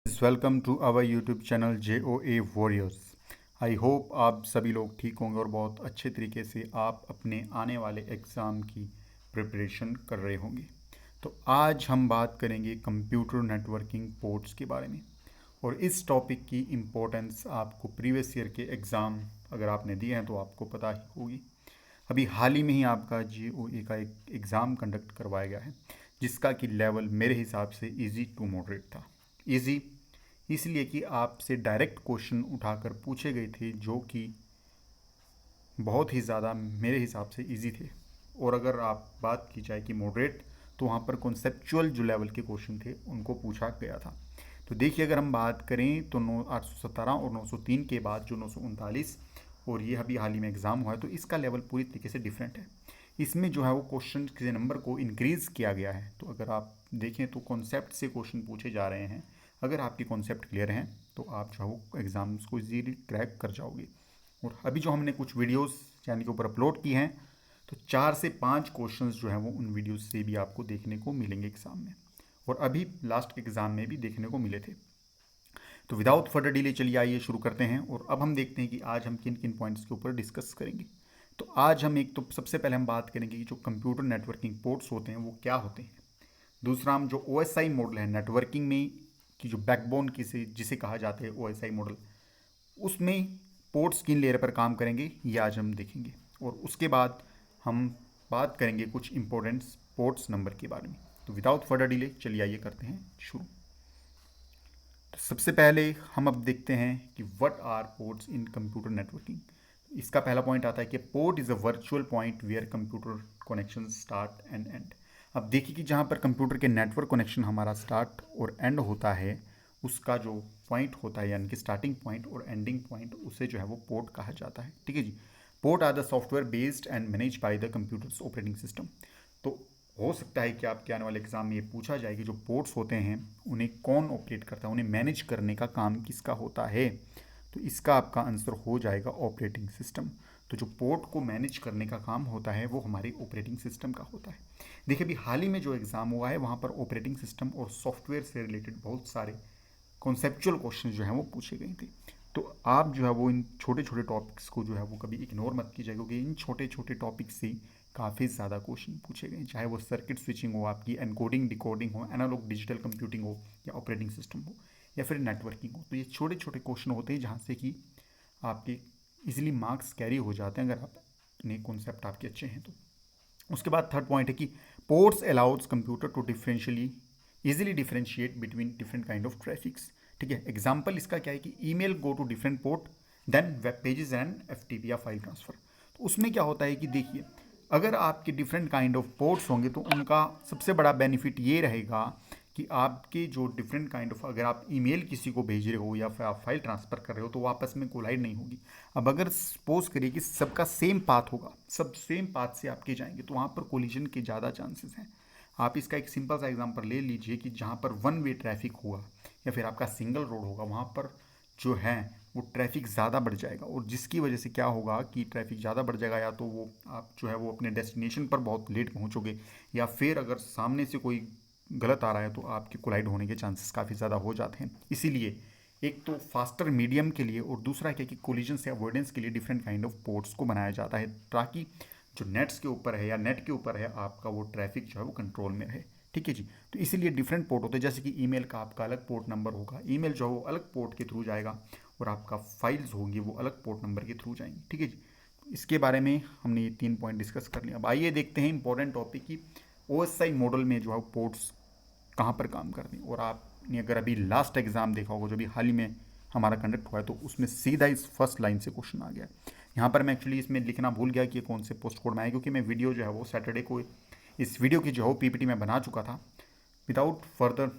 Welcome to our YouTube channel JOA warriors. I hope आप सभी लोग ठीक होंगे और बहुत अच्छे तरीके से आप अपने आने वाले एग्ज़ाम की प्रिपरेशन कर रहे होंगे। तो आज हम बात करेंगे कंप्यूटर नेटवर्किंग पोर्ट्स के बारे में और इस टॉपिक की इम्पोर्टेंस आपको प्रीवियस ईयर के एग्ज़ाम अगर आपने दिए हैं तो आपको पता ही होगी। अभी हाल ही में ही आपका JOA का एक एग्ज़ाम कंडक्ट करवाया गया है जिसका कि लेवल मेरे हिसाब से इजी टू मॉडरेट था। इजी इसलिए कि आपसे डायरेक्ट क्वेश्चन उठाकर पूछे गए थे जो कि बहुत ही ज़्यादा मेरे हिसाब से इजी थे। और अगर आप बात की जाए कि मॉडरेट, तो वहाँ पर कॉन्सेप्चुअल जो लेवल के क्वेश्चन थे उनको पूछा गया था। तो देखिए, अगर हम बात करें तो 817 और 903 के बाद जो 939 और ये अभी हाल ही में एग्ज़ाम हुआ है, तो इसका लेवल पूरी तरीके से डिफरेंट है। इसमें जो है वो क्वेश्चन के नंबर को इंक्रीज़ किया गया है। तो अगर आप देखें तो कॉन्सेप्ट से क्वेश्चन पूछे जा रहे हैं। अगर आपकी कॉन्सेप्ट क्लियर हैं तो आप जो है वो एग्ज़ाम्स को इजीली क्रैक कर जाओगे। और अभी जो हमने कुछ वीडियोस चैनल के ऊपर अपलोड की हैं, तो 4 से 5 क्वेश्चंस जो हैं वो उन वीडियोस से भी आपको देखने को मिलेंगे एग्ज़ाम में, और अभी लास्ट एग्ज़ाम में भी देखने को मिले थे। तो विदाउट फर्दर डिले चलिए आइए शुरू करते हैं और अब हम देखते हैं कि आज हम किन किन पॉइंट्स के ऊपर डिस्कस करेंगे। तो आज हम एक तो सबसे पहले हम बात करेंगे कि जो कंप्यूटर नेटवर्किंग पोर्ट्स होते हैं वो क्या होते हैं। दूसरा, हम जो OSI मॉडल है नेटवर्किंग में की जो बैकबोन किसे जिसे कहा जाता है OSI मॉडल, उसमें पोर्ट्स किन लेयर पर काम करेंगे ये आज हम देखेंगे। और उसके बाद हम बात करेंगे कुछ इंपॉर्टेंट पोर्ट्स नंबर के बारे में। तो विदाउट फर्दर डिले चलिए आइए करते हैं शुरू। तो सबसे पहले हम अब देखते हैं कि what are ports in computer networking. इसका पहला पॉइंट आता है कि port is a virtual point where computer connection start and end. अब देखिए कि जहाँ पर कंप्यूटर के नेटवर्क कनेक्शन हमारा स्टार्ट और एंड होता है, उसका जो पॉइंट होता है यानी कि स्टार्टिंग पॉइंट और एंडिंग पॉइंट, उसे जो है वो पोर्ट कहा जाता है। ठीक है जी। Port are the software based and manage by the computers operating system. तो हो सकता है कि आपके आने वाले एग्जाम में ये पूछा जाए कि जो पोर्ट्स होते हैं उन्हें कौन ऑपरेट करता है, उन्हें मैनेज करने का काम किसका होता है। तो इसका आपका आंसर हो जाएगा ऑपरेटिंग सिस्टम। तो जो पोर्ट को मैनेज करने का काम होता है वो हमारे ऑपरेटिंग सिस्टम का होता है। देखिए, अभी हाल ही में जो एग्ज़ाम हुआ है वहाँ पर ऑपरेटिंग सिस्टम और सॉफ्टवेयर से रिलेटेड बहुत सारे कॉन्सेप्चुअल क्वेश्चन जो हैं वो पूछे गए थे। तो आप जो है वो इन छोटे छोटे टॉपिक्स को जो है वो कभी इग्नोर मत कीजिए, क्योंकि इन छोटे छोटे टॉपिक्स से काफ़ी ज़्यादा क्वेश्चन पूछे गए, चाहे वो सर्किट स्विचिंग हो, आपकी एनकोडिंग डिकोडिंग हो, एनालॉग डिजिटल कंप्यूटिंग हो, या ऑपरेटिंग सिस्टम हो, या फिर नेटवर्किंग हो। तो ये छोटे छोटे क्वेश्चन होते हैं जहाँ से कि आपके इजीली मार्क्स कैरी हो जाते हैं अगर अपने कॉन्सेप्ट आपके अच्छे हैं तो। उसके बाद थर्ड पॉइंट है कि ports allows computer to differentially easily differentiate between different kind of traffics. ठीक है, एग्जाम्पल इसका क्या है कि email go to different port then web pages and FTP या फाइल ट्रांसफर। तो उसमें क्या होता है कि देखिए, अगर आपके डिफरेंट काइंड ऑफ पोर्ट्स होंगे तो उनका सबसे बड़ा बेनिफिट ये रहेगा कि आपके जो डिफरेंट काइंड ऑफ, अगर आप ईमेल किसी को भेज रहे हो या फिर आप फाइल ट्रांसफ़र कर रहे हो तो वो आपस में कोलाइड नहीं होगी। अब अगर सपोज करिए कि सबका सेम पाथ होगा, सब सेम पाथ से आपके जाएंगे, तो वहाँ पर कोलिजन के ज़्यादा चांसेस हैं। आप इसका एक सिंपल सा एग्जांपल ले लीजिए कि जहाँ पर वन वे ट्रैफिक होगा या फिर आपका सिंगल रोड होगा, वहाँ पर जो है वो ट्रैफिक ज़्यादा बढ़ जाएगा, और जिसकी वजह से क्या होगा कि ट्रैफिक ज़्यादा बढ़ जाएगा, या तो वो आप जो है वो अपने डेस्टिनेशन पर बहुत लेट पहुँचोगे, या फिर अगर सामने से कोई गलत आ रहा है तो आपके कोलाइड होने के चांसेस काफ़ी ज़्यादा हो जाते हैं। इसीलिए एक तो फास्टर मीडियम के लिए, और दूसरा क्या कि कोलिजन से अवॉइडेंस के लिए डिफरेंट काइंड ऑफ पोर्ट्स को बनाया जाता है, ताकि जो नेट्स के ऊपर है या नेट के ऊपर है आपका वो ट्रैफिक जो है वो कंट्रोल में रहे। ठीक है जी। तो इसीलिए डिफरेंट पोर्ट होते हैं, जैसे कि ईमेल का आपका अलग पोर्ट नंबर होगा, ईमेल जो है वो अलग पोर्ट के थ्रू जाएगा, और आपका फाइल्स होंगी वो अलग पोर्ट नंबर के थ्रू जाएंगी। ठीक है जी। इसके बारे में हमने ये 3 पॉइंट डिस्कस कर लिया। अब आइए देखते हैं इंपॉर्टेंट टॉपिक की OSI मॉडल में जो है पोर्ट्स कहाँ पर काम करते हैं। और आपने अगर अभी लास्ट एग्ज़ाम देखा होगा जो भी हाल ही में हमारा कंडक्ट हुआ है, तो उसमें सीधा इस फर्स्ट लाइन से क्वेश्चन आ गया। यहाँ पर मैं एक्चुअली इसमें लिखना भूल गया कि ये कौन से पोस्ट कोड में आया, क्योंकि मैं वीडियो जो है वो सैटरडे को इस वीडियो की जो है PPT में बना चुका था विदाउट फर्दर।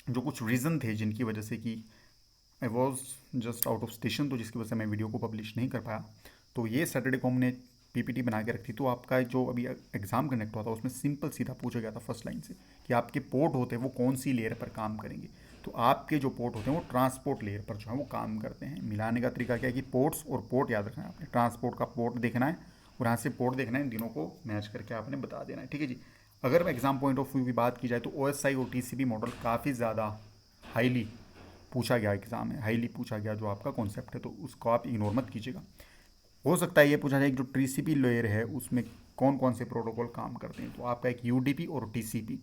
जो कुछ रीज़न थे जिनकी वजह से कि I was just out of station, तो जिसकी वजह से मैं वीडियो को पब्लिश नहीं कर पाया, तो ये सैटरडे को हमने PPT बना के रखी। तो आपका जो अभी एग्ज़ाम कनेक्ट हुआ था उसमें सिंपल सीधा पूछा गया था फर्स्ट लाइन से कि आपके पोर्ट होते हैं वो कौन सी लेयर पर काम करेंगे। तो आपके जो पोर्ट होते हैं वो ट्रांसपोर्ट लेयर पर जो है वो काम करते हैं। मिलाने का तरीका क्या है कि पोर्ट्स और पोर्ट याद रखना है आपने, ट्रांसपोर्ट का पोर्ट देखना है और यहाँ से पोर्ट देखना है, इन तीनों को मैच करके आपने बता देना है। ठीक है जी। अगर एग्जाम पॉइंट ऑफ व्यू की बात की जाए तो OSI और TCP मॉडल काफ़ी ज़्यादा हाईली पूछा गया एग्ज़ाम है, हाईली पूछा गया जो आपका कॉन्सेप्ट है, तो उसको आप इग्नोर मत कीजिएगा। हो सकता है ये पूछा जाए कि जो टीसीपी लेयर है उसमें कौन कौन से प्रोटोकॉल काम करते हैं, तो आपका एक यूडीपी और टीसीपी।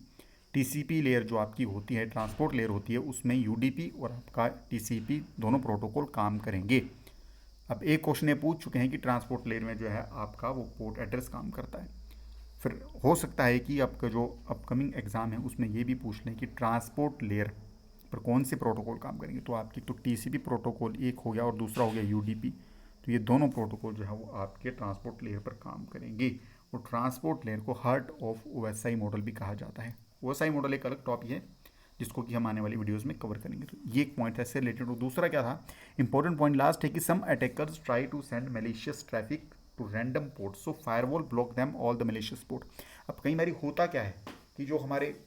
टीसीपी लेयर जो आपकी होती है, ट्रांसपोर्ट लेयर होती है, उसमें यूडीपी और आपका टीसीपी दोनों प्रोटोकॉल काम करेंगे। अब एक क्वेश्चन ये पूछ चुके हैं कि ट्रांसपोर्ट लेयर में जो है आपका वो पोर्ट एड्रेस काम करता है। फिर हो सकता है कि आपका जो अपकमिंग एग्ज़ाम है उसमें ये भी पूछ लें कि ट्रांसपोर्ट लेयर पर कौन से प्रोटोकॉल काम करेंगे, तो आपकी तो टीसीपी प्रोटोकॉल एक हो गया और दूसरा हो गया यूडीपी। तो ये दोनों प्रोटोकॉल जो है वो आपके ट्रांसपोर्ट लेयर पर काम करेंगे। और ट्रांसपोर्ट लेयर को हार्ट ऑफ ओएसआई मॉडल भी कहा जाता है। ओएसआई मॉडल एक अलग टॉपिक है जिसको कि हम आने वाली वीडियोस में कवर करेंगे। तो ये एक पॉइंट है इससे रिलेटेड। और दूसरा क्या था इंपॉर्टेंट पॉइंट लास्ट है कि some attackers try to send malicious traffic to random port, so firewall block them all the malicious port. अब कई बार होता क्या है कि जो हमारे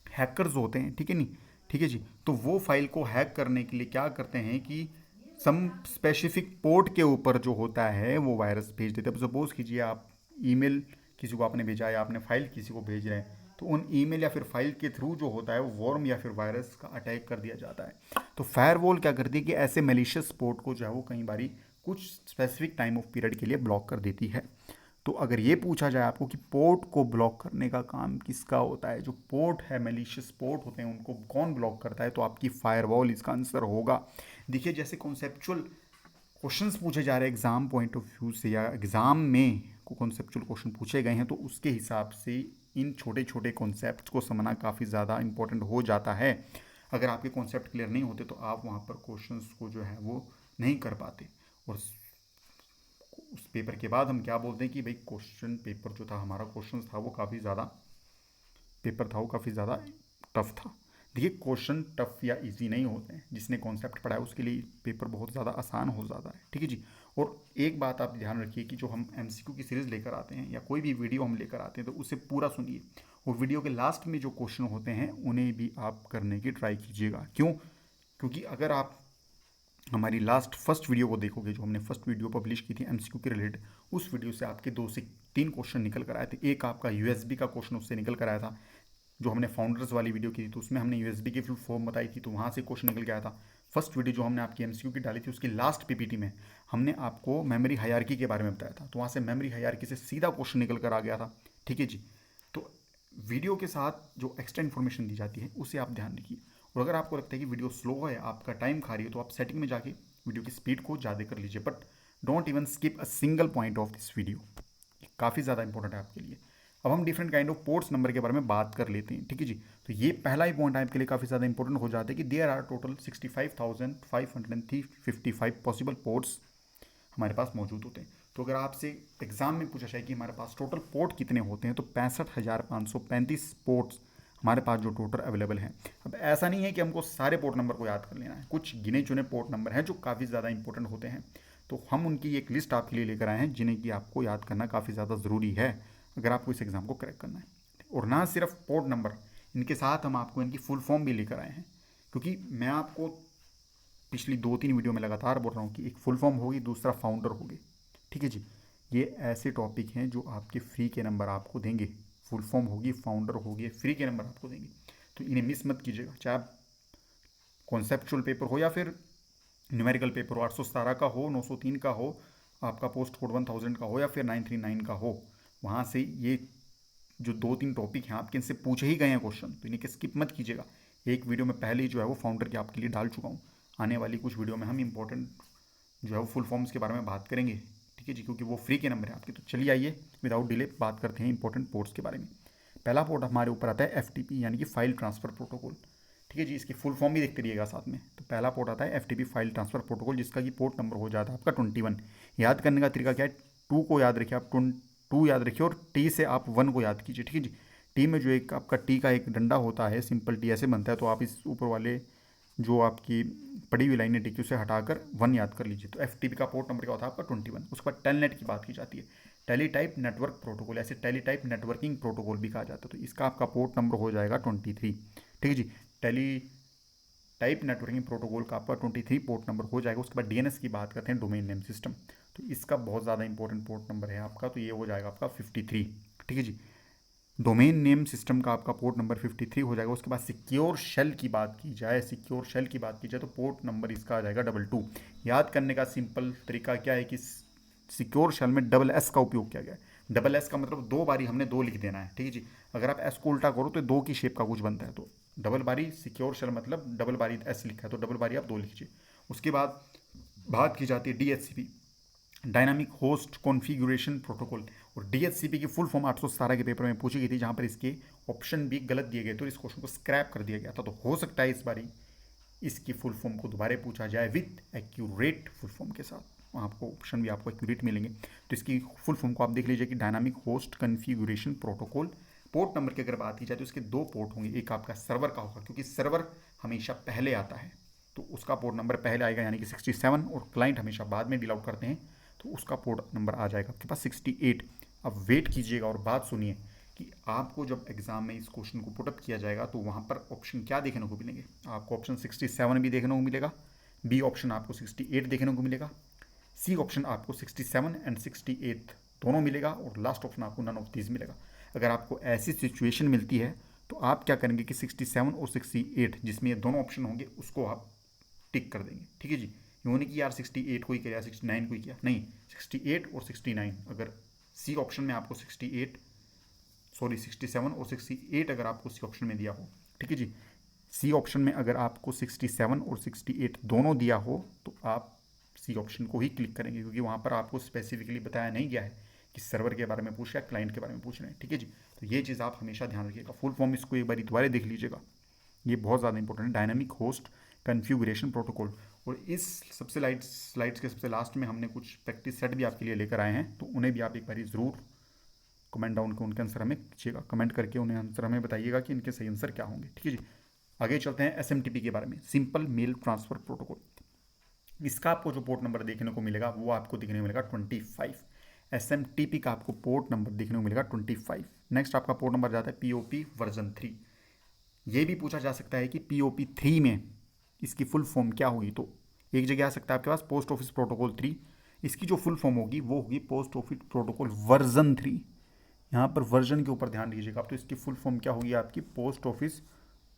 हैकर्स होते हैं, ठीक है नहीं, ठीक है जी, तो वो फाइल को हैक करने के लिए क्या करते हैं कि सम स्पेसिफिक पोर्ट के ऊपर जो होता है वो वायरस भेज देते हैं। सपोज कीजिए आप ईमेल किसी को आपने भेजा या आपने फाइल किसी को भेज रहे हैं, तो उन ईमेल या फिर फाइल के थ्रू जो होता है वो वॉर्म या फिर वायरस का अटैक कर दिया जाता है। तो फायरवॉल क्या करती है कि ऐसे मेलिशियस पोर्ट को जो है वो कई बारी कुछ स्पेसिफिक टाइम ऑफ पीरियड के लिए ब्लॉक कर देती है। तो अगर ये पूछा जाए आपको कि पोर्ट को ब्लॉक करने का काम किसका होता है, जो पोर्ट है मेलिशियस पोर्ट होते हैं उनको कौन ब्लॉक करता है, तो आपकी फायरवॉल इसका आंसर होगा। देखिए जैसे कॉन्सेप्चुअल क्वेश्चंस पूछे जा रहे हैं एग्जाम पॉइंट ऑफ व्यू से, या एग्जाम में को कॉन्सेप्चुअल क्वेश्चन पूछे गए हैं, तो उसके हिसाब से इन छोटे छोटे कॉन्सेप्ट को समझना काफ़ी ज़्यादा इंपॉर्टेंट हो जाता है। अगर आपके कॉन्सेप्ट क्लियर नहीं होते तो आप वहाँ पर क्वेश्चंस को जो है वो नहीं कर पाते। और उस पेपर के बाद हम क्या बोलते हैं कि भाई क्वेश्चन पेपर जो था हमारा, क्वेश्चन था वो काफ़ी ज़्यादा, पेपर था वो काफ़ी ज़्यादा टफ था। देखिए क्वेश्चन टफ या इजी नहीं होते हैं, जिसने कॉन्सेप्ट पढ़ा है उसके लिए पेपर बहुत ज़्यादा आसान हो जाता है, ठीक है जी। और एक बात आप ध्यान रखिए कि जो हम एमसीक्यू की सीरीज़ लेकर आते हैं या कोई भी वीडियो हम लेकर आते हैं तो उसे पूरा सुनिए, और वीडियो के लास्ट में जो क्वेश्चन होते हैं उन्हें भी आप करने की ट्राई कीजिएगा। क्यों? क्योंकि अगर आप हमारी लास्ट फर्स्ट वीडियो को देखोगे, जो हमने फर्स्ट वीडियो पब्लिश की थी एमसीक्यू के रिलेटेड, उस वीडियो से आपके 2 से 3 क्वेश्चन निकल कर आए थे। एक आपका यूएसबी का क्वेश्चन उससे निकल कर आया था, जो हमने फाउंडर्स वाली वीडियो की थी तो उसमें हमने यूएसबी की फुल फॉर्म बताई थी, तो वहाँ से क्वेश्चन निकल के आया था। फर्स्ट वीडियो जो हमने आपकी एमसीक्यू की डाली थी उसकी लास्ट पीपीटी में हमने आपको मेमोरी हायरार्की के बारे में बताया था, तो वहाँ से मेमोरी हायरार्की से सीधा क्वेश्चन निकल कर आ गया था, ठीक है जी। तो वीडियो के साथ जो एक्स्ट्रा इन्फॉर्मेशन दी जाती है उसे आप ध्यान रखिए। और अगर आपको लगता है कि वीडियो स्लो है, आपका टाइम खा रही है, तो आप सेटिंग में जाके वीडियो की स्पीड को ज़्यादा कर लीजिए, but don't even skip a single point of this video. काफ़ी ज़्यादा इंपॉर्टेंट है आपके लिए। अब हम different kind of ports number के बारे में बात कर लेते हैं, ठीक है जी। तो ये पहला ही पॉइंट आपके लिए काफ़ी ज़्यादा इंपॉर्टेंट हो जाता है कि there are total 65,555 possible ports हमारे पास मौजूद होते हैं। तो अगर आपसे एग्जाम में पूछा जाए कि हमारे पास टोटल पोर्ट कितने होते हैं, तो 65,535 पोर्ट्स हमारे पास जो टोटल अवेलेबल हैं। अब ऐसा नहीं है कि हमको सारे पोर्ट नंबर को याद कर लेना है, कुछ गिने चुने पोर्ट नंबर हैं जो काफ़ी ज़्यादा इंपॉर्टेंट होते हैं, तो हम उनकी एक लिस्ट आपके लिए लेकर आए हैं जिन्हें कि आपको याद करना काफ़ी ज़्यादा ज़रूरी है अगर आपको इस एग्ज़ाम को क्रैक करना है। और ना सिर्फ पोर्ट नंबर, इनके साथ हम आपको इनकी फुल फॉर्म भी लेकर आए हैं, क्योंकि मैं आपको पिछली 2-3 वीडियो में लगातार बोल रहा हूँ कि एक फुल फॉर्म होगी, दूसरा फाउंडर होगी, ठीक है जी। ये ऐसे टॉपिक हैं जो आपके फ्री के नंबर आपको देंगे, फुल फॉर्म होगी, फाउंडर होगी, फ्री के नंबर आपको देंगे, तो इन्हें मिस मत कीजिएगा। चाहे आप कॉन्सेप्चुअल पेपर हो या फिर न्यूमेरिकल पेपर हो, 817 का हो, 903 का हो, आपका पोस्ट कोड 1000 का हो या फिर 939 का हो, वहाँ से ये जो 2-3 टॉपिक हैं आपके, इनसे पूछे ही गए हैं क्वेश्चन, तो इन्हें स्किप मत कीजिएगा। एक वीडियो में पहले ही जो है वो फाउंडर के आपके लिए डाल चुका हूँ, आने वाली कुछ वीडियो में हम इंपॉर्टेंट जो है वो फुल फॉर्म्स के बारे में बात करेंगे, ठीक है जी, क्योंकि वो फ्री के नंबर है आपके। तो चलिए आइए विदाउट डिले बात करते हैं इंपॉर्टेंट पोर्ट्स के बारे में। पहला पोर्ट हमारे ऊपर आता है एफटीपी यानी कि फाइल ट्रांसफर प्रोटोकॉल, ठीक है जी। इसकी फुल फॉर्म भी देखते रहिएगा साथ में। तो पहला पोर्ट आता है एफटीपी फाइल ट्रांसफर प्रोटोकॉल, जिसका कि पोर्ट नंबर हो जाता है आपका 21। याद करने का तरीका क्या है, 2 को याद रखिए आप, 2 याद रखिए और टी से आप 1 को याद कीजिए, ठीक है जी। टी में जो एक आपका टी का एक डंडा होता है, सिंपल टी ऐसे बनता है, तो आप इस ऊपर वाले जो आपकी पड़ी हुई लाइन है टी से हटाकर 1 याद कर लीजिए। तो एफटीपी का पोर्ट नंबर क्या होता है आपका 21। उसके बाद टेलनेट की बात की जाती है, टेली टाइप नेटवर्क प्रोटोकॉल, ऐसे टेली टाइप नेटवर्किंग प्रोटोकॉल भी कहा जाता है, तो इसका आपका पोर्ट नंबर हो जाएगा 23, ठीक है जी। टेली टाइप नेटवर्किंग प्रोटोकॉल का आपका 23 पोर्ट नंबर हो जाएगा। उसके बाद डीएनएस की बात करते हैं, डोमेन नेम सिस्टम, तो इसका बहुत ज़्यादा इंपॉर्टेंट पोर्ट नंबर है आपका, तो ये हो जाएगा आपका 53, ठीक है जी। डोमेन नेम सिस्टम का आपका पोर्ट नंबर 53 हो जाएगा। उसके बाद सिक्योर शेल की बात की जाए, सिक्योर शेल की बात की जाए तो पोर्ट नंबर इसका आ जाएगा 22। याद करने का सिंपल तरीका क्या है कि सिक्योर शेल में डबल एस का उपयोग किया गया है। डबल एस का मतलब दो बारी हमने दो लिख देना है, ठीक है जी। अगर आप एस को उल्टा करो तो दो की शेप का कुछ बनता है, तो डबल बारी सिक्योर शेल मतलब डबल बारी एस लिखा है तो डबल बारी आप दो लिखिए। उसके बाद बात की जाती है DHCP, dynamic host configuration protocol. और डीएचसीपी की फुल फॉर्म 817 के पेपर में पूछी गई थी, जहां पर इसके ऑप्शन भी गलत दिए गए तो इस क्वेश्चन को स्क्रैप कर दिया गया था। तो हो सकता है इस बारी इसकी फुल फॉर्म को दोबारा पूछा जाए विथ एक्यूरेट फुल फॉर्म के साथ, आपको ऑप्शन भी आपको एक्यूरेट मिलेंगे। तो इसकी फुल फॉर्म को आप देख लीजिए कि dynamic host configuration protocol. Port number की अगर बात की जाए तो इसके दो पोर्ट होंगे, एक आपका सर्वर का होगा क्योंकि सर्वर हमेशा पहले आता है तो उसका पोर्ट नंबर पहले आएगा यानी कि 67, और क्लाइंट हमेशा बाद में डील आउट करते हैं तो उसका पोर्ट नंबर आ जाएगा आपके पास 68। अब वेट कीजिएगा और बात सुनिए कि आपको जब एग्जाम में इस क्वेश्चन को पुटअप किया जाएगा तो वहाँ पर ऑप्शन क्या देखने को मिलेंगे। आपको ऑप्शन 67 भी देखने को मिलेगा, बी ऑप्शन आपको 68 देखने को मिलेगा, सी ऑप्शन आपको 67 एंड 68 दोनों मिलेगा, और लास्ट ऑप्शन आपको नन ऑफ दीज मिलेगा। अगर आपको ऐसी सिचुएशन मिलती है तो आप क्या करेंगे कि 67 और 68 जिसमें ये दोनों ऑप्शन होंगे उसको आप टिक कर देंगे, ठीक है जी। यूँ नहीं कि यार 68 को ही किया 69 को ही किया, नहीं, 68 और 69। अगर सी ऑप्शन में आपको 67 और 68 अगर आपको सी ऑप्शन में दिया हो, ठीक है जी, सी ऑप्शन में अगर आपको 67 और 68 दोनों दिया हो तो आप सी ऑप्शन को ही क्लिक करेंगे, क्योंकि वहाँ पर आपको स्पेसिफिकली बताया नहीं गया है कि सर्वर के बारे में पूछ रहे हैं, क्लाइंट के बारे में पूछ रहे हैं, ठीक है जी। तो ये चीज़ आप हमेशा ध्यान रखिएगा। फुल फॉर्म इसको एक बार दोबारा देख लीजिएगा, ये बहुत ज़्यादा इंपॉर्टेंट है, डायनामिक होस्ट कॉन्फ़िगरेशन प्रोटोकॉल। और इस सबसे स्लाइड्स के सबसे लास्ट में हमने कुछ प्रैक्टिस सेट भी आपके लिए लेकर आए हैं, तो उन्हें भी आप एक बार ज़रूर कमेंट डाउन के उनके आंसर हमें कीजिएगा, कमेंट करके उन्हें आंसर हमें बताइएगा कि इनके सही आंसर क्या होंगे, ठीक है जी। आगे चलते हैं एसएमटीपी के बारे में, सिंपल मेल ट्रांसफ़र प्रोटोकॉल। इसका आपको जो पोर्ट नंबर देखने को मिलेगा वो आपको देखने को मिलेगा 25। एसएमटीपी का आपको पोर्ट नंबर देखने को मिलेगा 25। नेक्स्ट आपका पोर्ट नंबर जाता है पीओपी वर्जन 3। ये भी पूछा जा सकता है कि पीओपी 3 में इसकी फुल फॉर्म क्या होगी, तो एक जगह आ सकता है आपके पास पोस्ट ऑफिस प्रोटोकॉल 3, इसकी जो फुल फॉर्म होगी वो होगी पोस्ट ऑफिस प्रोटोकॉल वर्जन 3। यहाँ पर वर्जन के ऊपर ध्यान दीजिएगा आप, तो इसकी फुल फॉर्म क्या होगी आपकी पोस्ट ऑफिस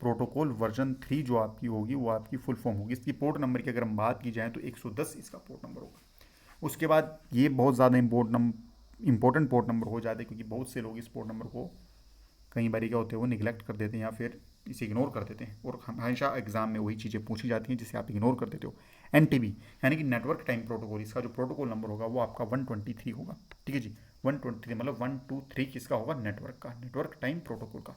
प्रोटोकॉल वर्जन 3 जो आपकी होगी वो आपकी फुल फॉर्म होगी। इसकी पोर्ट नंबर की अगर हम बात की जाए तो 110 इसका पोर्ट नंबर होगा। उसके बाद ये बहुत ज़्यादा इंपॉर्टेंट पोर्ट नंबर हो जाता है, क्योंकि बहुत से लोग इस पोर्ट नंबर को कई बार क्या होते हैं वो निगलेक्ट कर देते हैं या फिर इसे इग्नोर कर देते हैं, और हमेशा एग्जाम में वही चीज़ें पूछी जाती हैं जिसे आप इग्नोर कर देते हो। एनटीबी यानी कि नेटवर्क टाइम प्रोटोकॉल, इसका जो प्रोटोकॉल नंबर होगा वो आपका 123 होगा, ठीक है जी। 123 मतलब 123 किसका होगा, नेटवर्क का, नेटवर्क टाइम प्रोटोकॉल का।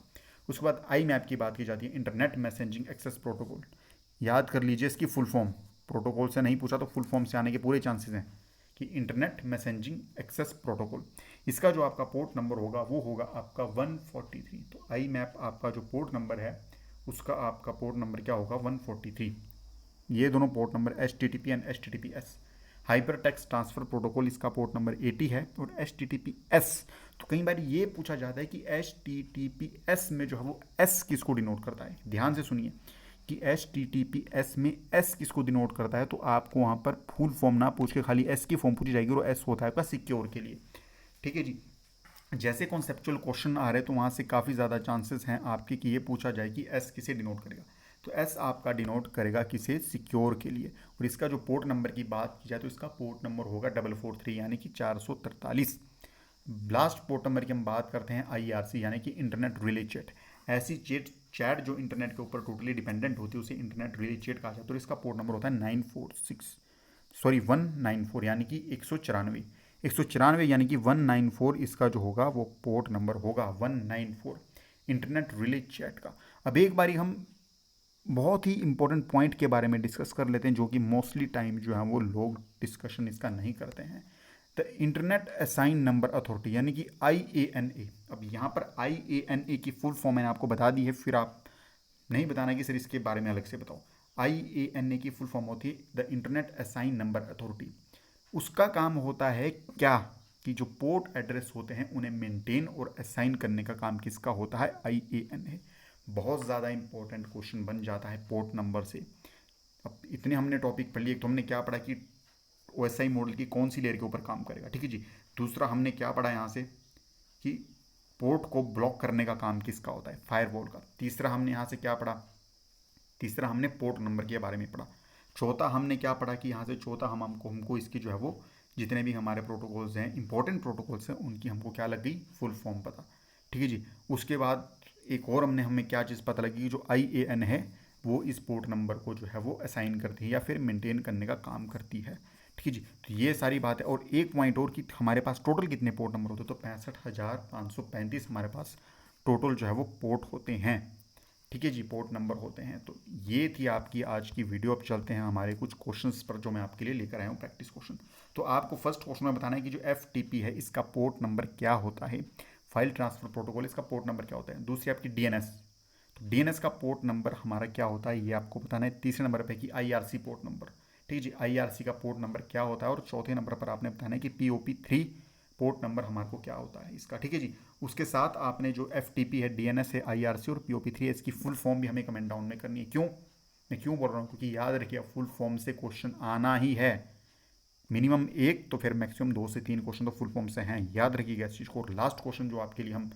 उसके बाद आई मैप की बात की जाती है, इंटरनेट मैसेजिंग एक्सेस प्रोटोकॉल। याद कर लीजिए इसकी फुल फॉर्म, प्रोटोकॉल से नहीं पूछा तो फुल फॉर्म से आने के पूरे चांसेस हैं कि इंटरनेट मैसेजिंग एक्सेस प्रोटोकॉल। इसका जो आपका पोर्ट नंबर होगा वो होगा आपका 143। तो आई मैप आपका जो पोर्ट नंबर है उसका आपका पोर्ट नंबर क्या होगा, 143। ये दोनों port number HTTP and HTTPS। Hyper text transfer protocol इसका पोर्ट नंबर 80 है, और HTTPS तो कई बार ये पूछा जाता है कि HTTPS में जो है वो S किसको डिनोट करता है। ध्यान से सुनिए कि HTTPS में S किसको डिनोट करता है, तो आपको वहाँ पर फुल फॉर्म ना पूछ के खाली S की फॉर्म पूछी जाएगी, और S होता है आपका सिक्योर के लिए, ठीक है जी। जैसे कॉन्सेप्चुअल क्वेश्चन आ रहे हैं तो वहाँ से काफ़ी ज़्यादा चांसेस हैं आपके कि ये पूछा जाए कि S किसे डिनोट करेगा, तो S आपका डिनोट करेगा किसे, सिक्योर के लिए। और इसका जो पोर्ट नंबर की बात की जाए तो इसका पोर्ट नंबर होगा 443 यानी कि 443। लास्ट पोर्ट नंबर की हम बात करते हैं IRC यानी कि इंटरनेट रिले चैट। ऐसी चैट जो इंटरनेट के ऊपर टोटली डिपेंडेंट होती है उसे इंटरनेट रिले चैट कहा जाता है। तो इसका पोर्ट नंबर होता है 194 यानी कि 194 यानी कि 194 इसका जो होगा वो पोर्ट नंबर होगा 194 इंटरनेट रिले चैट का। अब एक बारी हम बहुत ही इंपॉर्टेंट पॉइंट के बारे में डिस्कस कर लेते हैं जो कि मोस्टली टाइम जो है वो लोग डिस्कशन इसका नहीं करते हैं। The internet assign number authority यानी कि IANA। अब यहाँ पर IANA की फुल फॉर्म मैंने आपको बता दी है, फिर आप नहीं बताना कि सर इसके बारे में अलग से बताओ। IANA की फुल फॉर्म होती है the internet assign number authority. उसका काम होता है क्या कि जो पोर्ट एड्रेस होते हैं उन्हें मेंटेन और असाइन करने का काम किसका होता है, IANA। बहुत ज़्यादा इंपॉर्टेंट क्वेश्चन बन जाता है पोर्ट नंबर से। अब इतने हमने टॉपिक पढ़ लिए, तो हमने क्या पढ़ा कि OSI मॉडल की कौन सी लेयर के ऊपर काम करेगा, ठीक है जी। दूसरा हमने क्या पढ़ा यहाँ से कि पोर्ट को ब्लॉक करने का काम किसका होता है, फायरवॉल का। तीसरा हमने यहाँ से क्या पढ़ा, तीसरा हमने पोर्ट नंबर के बारे में पढ़ा। चौथा हमने क्या पढ़ा कि यहाँ से चौथा हमको इसकी जो है वो जितने भी हमारे प्रोटोकॉल्स हैं, इंपॉर्टेंट प्रोटोकॉल्स हैं, उनकी हमको क्या लग गई, फुल फॉर्म पता। ठीक है जी। उसके बाद एक और हमें क्या चीज़ पता लगी कि जो IAN है वो इस पोर्ट नंबर को जो है वो असाइन करती है या फिर मेंटेन करने का काम करती है। ठीक है जी। तो ये सारी बात है। और एक पॉइंट और कि हमारे पास टोटल कितने पोर्ट नंबर होते हैं, तो 65,535 हमारे पास टोटल जो है वो पोर्ट होते हैं। ठीक है जी, पोर्ट नंबर होते हैं। तो ये थी आपकी आज की वीडियो। अब चलते हैं हमारे कुछ क्वेश्चंस पर जो मैं आपके लिए लेकर आया हूँ, प्रैक्टिस क्वेश्चन। तो आपको फर्स्ट क्वेश्चन में बताना है कि जो FTP है इसका पोर्ट नंबर क्या होता है, फाइल ट्रांसफर प्रोटोकॉल, इसका पोर्ट नंबर क्या होता है। दूसरी आपकी DNS, तो DNS का पोर्ट नंबर हमारा क्या होता है ये आपको बताना है। तीसरे नंबर पर कि IRC पोर्ट नंबर, ठीक है जी, IRC का पोर्ट नंबर क्या होता है। और चौथे नंबर पर आपने बताना है कि POP3 पोर्ट नंबर हमारे को क्या होता है इसका। ठीक है जी। उसके साथ आपने जो FTP है, DNS है, IRC और POP3 है, इसकी फुल फॉर्म भी हमें कमेंट डाउन में करनी है। क्यों, मैं क्यों बोल रहा हूँ, क्योंकि याद रखिए फुल फॉर्म से क्वेश्चन आना ही है, मिनिमम एक तो फिर मैक्सिमम 2 से 3 क्वेश्चन तो फुल फॉर्म से हैं, याद रखिएगा इस चीज़ को। और लास्ट क्वेश्चन जो आपके लिए हम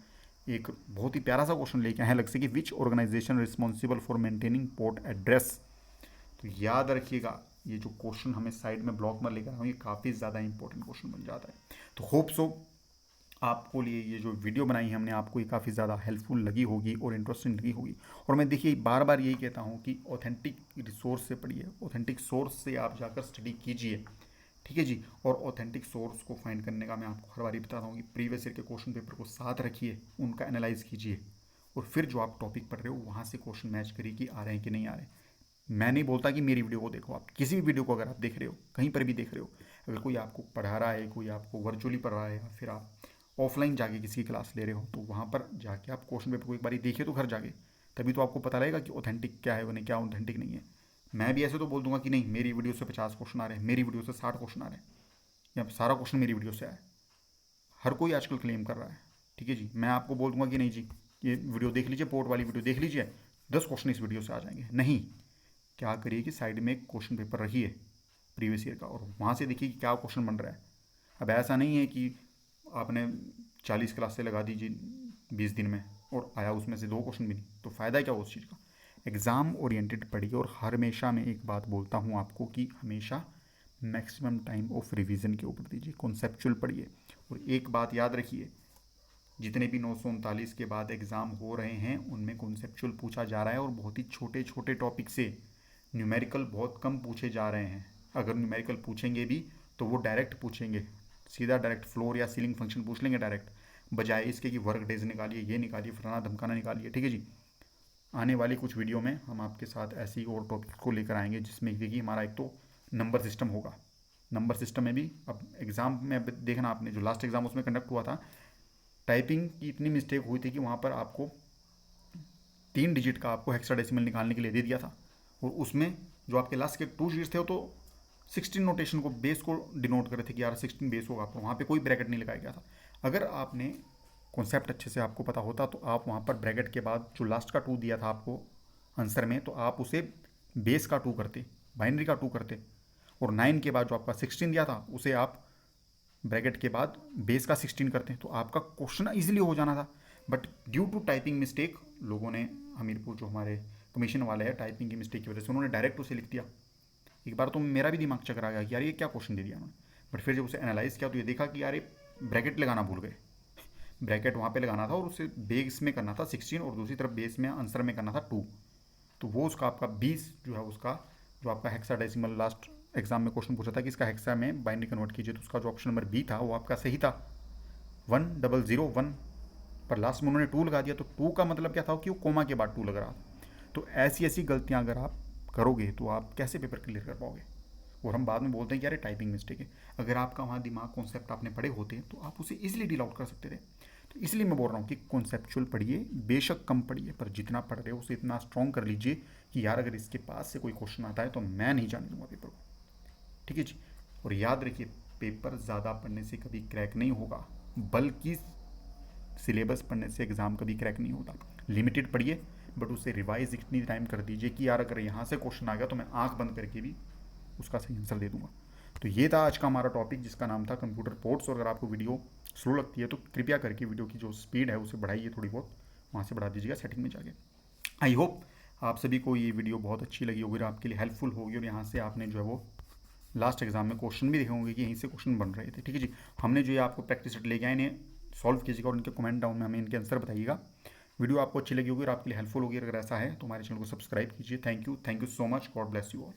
एक बहुत ही प्यारा सा क्वेश्चन लेके आए हैं अलग से कि which organization responsible for maintaining port address. तो याद रखिएगा ये जो क्वेश्चन हमें साइड में ब्लॉक में लेकर आऊँ, ये काफ़ी ज़्यादा इंपॉर्टेंट क्वेश्चन बन जाता है। तो होप सो आपको लिए ये जो वीडियो बनाई है हमने, आपको ये काफ़ी ज़्यादा हेल्पफुल लगी होगी और इंटरेस्टिंग लगी होगी। और मैं देखिए बार बार यही कहता हूँ कि ऑथेंटिक रिसोर्स से पढ़िए, ऑथेंटिक सोर्स से आप जाकर स्टडी कीजिए। ठीक है जी। और ऑथेंटिक सोर्स को फाइंड करने का मैं आपको हर बार बताता हूँ कि प्रीवियस ईयर के क्वेश्चन पेपर को साथ रखिए, उनका एनालाइज कीजिए, और फिर जो आप टॉपिक पढ़ रहे हो वहाँ से क्वेश्चन मैच करिए कि आ रहे हैं कि नहीं आ रहे। मैं नहीं बोलता कि मेरी वीडियो को देखो, आप किसी भी वीडियो को अगर आप देख रहे हो, कहीं पर भी देख रहे हो, अगर कोई आपको पढ़ा रहा है, कोई आपको वर्चुअली पढ़ रहा है, या फिर आप ऑफलाइन जाके किसी की क्लास ले रहे हो, तो वहाँ पर जाके आप क्वेश्चन पेपर को एक बार देखिए तो घर जाके, तभी तो आपको पता लगेगा कि ऑथेंटिक क्या है नहीं, क्या ऑथेंटिक नहीं है। मैं भी ऐसे तो बोल दूंगा कि नहीं मेरी वीडियो से 50 क्वेश्चन आ रहे हैं, मेरी वीडियो से 60 क्वेश्चन आ रहे हैं, या सारा क्वेश्चन मेरी वीडियो से आए, हर कोई आजकल क्लेम कर रहा है। ठीक है जी। मैं आपको बोल दूंगा कि नहीं जी ये वीडियो देख लीजिए, पोर्ट वाली वीडियो देख लीजिए, 10 क्वेश्चन इस वीडियो से आ जाएंगे, नहीं। क्या करिए कि साइड में एक क्वेश्चन पेपर रखिए प्रीवियस ईयर का, और वहाँ से देखिए कि क्या क्वेश्चन बन रहा है। अब ऐसा नहीं है कि आपने 40 क्लास से लगा दीजिए 20 दिन में और आया उसमें से 2 क्वेश्चन भी नहीं, तो फ़ायदा क्या उस चीज़ का। एग्ज़ाम ओरिएंटेड पढ़िए। और हमेशा मैं एक बात बोलता हूँ आपको कि हमेशा मैक्सिमम टाइम ऑफ रिवीजन के ऊपर दीजिए, कॉन्सेप्चुअल पढ़िए। और एक बात याद रखिए, जितने भी 939 के बाद एग्ज़ाम हो रहे हैं उनमें कॉन्सेप्चुअल पूछा जा रहा है, और बहुत ही छोटे छोटे टॉपिक से। न्यूमेरिकल बहुत कम पूछे जा रहे हैं। अगर न्यूमेरिकल पूछेंगे भी तो वो डायरेक्ट पूछेंगे, सीधा डायरेक्ट फ्लोर या सीलिंग फंक्शन पूछ लेंगे डायरेक्ट, बजाय इसके कि वर्क डेज निकालिए, ये निकालिए, फलाना धमकाना निकालिए। ठीक है जी। आने वाली कुछ वीडियो में हम आपके साथ ऐसे ही और टॉपिक को लेकर आएंगे, जिसमें देखिए हमारा एक तो नंबर सिस्टम होगा। नंबर सिस्टम में भी अब एग्ज़ाम में देखना आपने जो लास्ट एग्ज़ाम उसमें कंडक्ट हुआ था, टाइपिंग की इतनी मिस्टेक हुई थी कि वहाँ पर आपको 3 डिजिट का आपको हेक्साडेसिमल निकालने के लिए दे दिया था, और उसमें जो आपके लास्ट के 2 डिजिट थे वो तो 16 नोटेशन को, बेस को डिनोट कर रहे थे कि यार 16 बेस होगा, तो वहाँ पे कोई ब्रैकेट नहीं लगाया गया था। अगर आपने कॉन्सेप्ट अच्छे से आपको पता होता तो आप वहाँ पर ब्रैकेट के बाद जो लास्ट का 2 दिया था आपको आंसर में, तो आप उसे बेस का 2 करते, बाइनरी का 2 करते, और 9 के बाद जो आपका 16 दिया था उसे आप ब्रैकेट के बाद बेस का 16 करते हैं, तो आपका क्वेश्चन इजीली हो जाना था। But due to typing mistake लोगों ने, हमीरपुर जो हमारे कमीशन वाले हैं, टाइपिंग की मिस्टेक की वजह से उन्होंने डायरेक्ट उसे लिख दिया। एक बार तो मेरा भी दिमाग चकरा गया कि यार ये क्या क्वेश्चन दे दिया उन्होंने। बट फिर जब उसे एनालाइज किया तो ये देखा कि यार ये ब्रैकेट लगाना भूल गए, ब्रैकेट वहाँ पे लगाना था और उसे बेस में करना था 16 और दूसरी तरफ बेस में आंसर में करना था 2। तो वो उसका आपका 20 जो है उसका जो आपका हेक्साडेसिमल लास्ट एग्जाम में क्वेश्चन पूछा था कि इसका हेक्सा में बाइनरी कन्वर्ट कीजिए, तो उसका जो ऑप्शन नंबर बी था वो आपका सही था, 1001। पर लास्ट में उन्होंने 2 लगा दिया, तो 2 का मतलब क्या था कि वो कोमा के बाद 2 लग रहा था। तो ऐसी ऐसी गलतियाँ अगर आप करोगे तो आप कैसे पेपर क्लियर कर पाओगे। और हम बाद में बोलते हैं कि यार टाइपिंग मिस्टेक है, अगर आपका वहाँ दिमाग कॉन्सेप्ट आपने पढ़े होते तो आप उसे इजीली डील आउट कर सकते थे। तो इसलिए मैं बोल रहा हूँ कि कॉन्सेप्चुअल पढ़िए, बेशक कम पढ़िए, पर जितना पढ़ रहे हो उसे इतना स्ट्रॉन्ग कर लीजिए कि यार अगर इसके पास से कोई क्वेश्चन आता है तो मैं नहीं जाने दूंगा पेपर को। ठीक है जी। और याद रखिए पेपर ज़्यादा पढ़ने से कभी क्रैक नहीं होगा, बल्कि सिलेबस पढ़ने से एग्ज़ाम कभी क्रैक नहीं होता। लिमिटेड पढ़िए, बट उसे रिवाइज इतनी टाइम कर दीजिए कि यार अगर यहाँ से क्वेश्चन आ गया तो मैं आंख बंद करके भी उसका सही आंसर दे दूंगा। तो ये था आज का हमारा टॉपिक जिसका नाम था कंप्यूटर पोर्ट्स। और अगर आपको वीडियो स्लो लगती है तो कृपया करके वीडियो की जो स्पीड है उसे बढ़ाइए थोड़ी बहुत, वहाँ से बढ़ा दीजिएगा सेटिंग में जाके। आई होप आप सभी को ये वीडियो बहुत अच्छी लगी होगी और आपके लिए हेल्पफुल होगी, और यहाँ से आपने जो है वो लास्ट एग्जाम में क्वेश्चन भी देखे होंगे कि यहीं से क्वेश्चन बन रहे थे। ठीक है जी, हमने जो ये आपको प्रैक्टिस सेट लेके आए, इन्हें सॉल्व कीजिएगा और इनके कमेंट डाउन में हमें इनके आंसर बताइएगा। वीडियो आपको अच्छी लगी होगी और आपके लिए हेल्पफुल होगी, अगर ऐसा है तो हमारे चैनल को सब्सक्राइब कीजिए। Thank you so much, God bless you all.